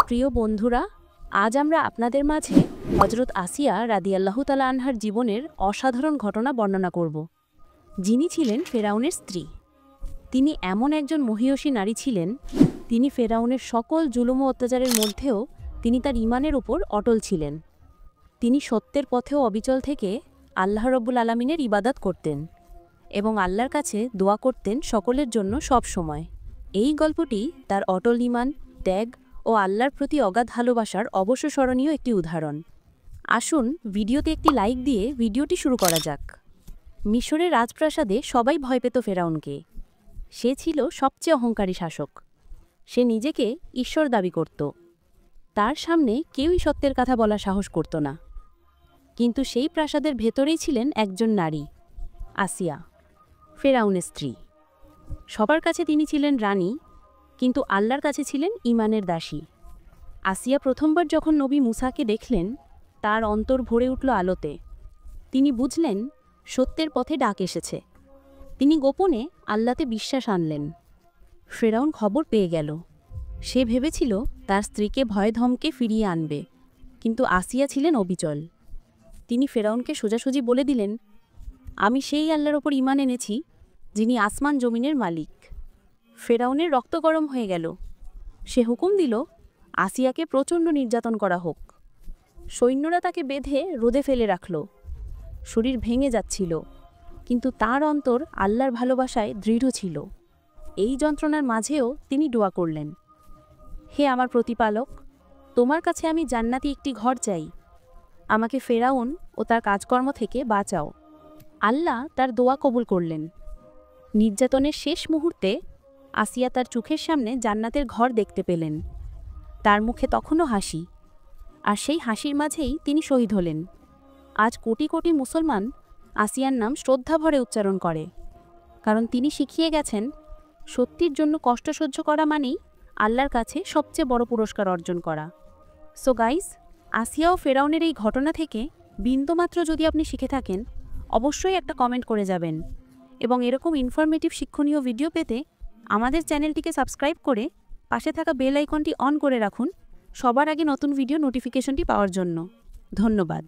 প্রিয় বন্ধুরা, আজ আমরা আপনাদের মাঝে হযরত আসিয়া রাদিয়াল্লাহু তাআলা আনহার জীবনের অসাধারণ ঘটনা বর্ণনা করব, যিনি ছিলেন ফেরাউনের স্ত্রী। তিনি এমন একজন মহিয়সী নারী ছিলেন, তিনি ফেরাউনের সকল জুলুম ও অত্যাচারের মধ্যেও তিনি তার ঈমানের উপর অটল ছিলেন। তিনি সত্যের পথেও অবিচল থেকে আল্লাহ রব্বুল আলামিনের ইবাদত করতেন এবং আল্লাহর কাছে দোয়া করতেন সকলের জন্য সব সময়। এই গল্পটি তার অটল ঈমান, ত্যাগ ও আল্লাহর প্রতি অগাধ ভালোবাসার অবশ্যস্মরণীয় একটি উদাহরণ। আসুন ভিডিওতে একটি লাইক দিয়ে ভিডিওটি শুরু করা যাক। মিশরের রাজপ্রাসাদে সবাই ভয় পেত ফেরাউনকে। সে ছিল সবচেয়ে অহংকারী শাসক। সে নিজেকে ঈশ্বর দাবি করত। তার সামনে কেউই সত্যের কথা বলার সাহস করত না। কিন্তু সেই প্রাসাদের ভেতরেই ছিলেন একজন নারী, আসিয়া, ফেরাউনের স্ত্রী। সবার কাছে তিনি ছিলেন রানী, কিন্তু আল্লাহর কাছে ছিলেন ঈমানের দাসী। আসিয়া প্রথমবার যখন নবী মুসাকে দেখলেন, তার অন্তর ভরে উঠল আলোতে। তিনি বুঝলেন সত্যের পথে ডাক এসেছে। তিনি গোপনে আল্লাহতে বিশ্বাস আনলেন। ফেরাউন খবর পেয়ে গেল। সে ভেবেছিল তার স্ত্রীকে ভয় ধমকে ফিরিয়ে আনবে, কিন্তু আসিয়া ছিলেন অবিচল। তিনি ফেরাউনকে সোজাসুজি বলে দিলেন, আমি সেই আল্লাহর ওপর ঈমান এনেছি যিনি আসমান জমিনের মালিক। ফেরাউনের রক্ত গরম হয়ে গেল। সে হুকুম দিল আসিয়াকে প্রচণ্ড নির্যাতন করা হোক। সৈন্যরা তাকে বেঁধে রোদে ফেলে রাখল। শরীর ভেঙে যাচ্ছিল, কিন্তু তার অন্তর আল্লাহর ভালোবাসায় দৃঢ় ছিল। এই যন্ত্রণার মাঝেও তিনি দোয়া করলেন, হে আমার প্রতিপালক, তোমার কাছে আমি জান্নাতি একটি ঘর চাই। আমাকে ফেরাউন ও তার কাজকর্ম থেকে বাঁচাও। আল্লাহ তার দোয়া কবুল করলেন। নির্যাতনের শেষ মুহূর্তে আসিয়া তার চোখের সামনে জান্নাতের ঘর দেখতে পেলেন। তার মুখে তখনও হাসি, আর সেই হাসির মাঝেই তিনি শহীদ হলেন। আজ কোটি কোটি মুসলমান আসিয়ার নাম শ্রদ্ধাভরে উচ্চারণ করে, কারণ তিনি শিখিয়ে গেছেন সত্যির জন্য কষ্ট সহ্য করা মানেই আল্লাহর কাছে সবচেয়ে বড় পুরস্কার অর্জন করা। সো গাইস, আসিয়া ও ফেরাউনের এই ঘটনা থেকে বিন্দুমাত্র যদি আপনি শিখে থাকেন, অবশ্যই একটা কমেন্ট করে যাবেন। এবং এরকম ইনফরমেটিভ শিক্ষণীয় ভিডিও পেতে আমাদের চ্যানেলটিকে সাবস্ক্রাইব করে পাশে থাকা বেল আইকনটি অন করে রাখুন, সবার আগে নতুন ভিডিও নোটিফিকেশনটি পাওয়ার জন্য। ধন্যবাদ।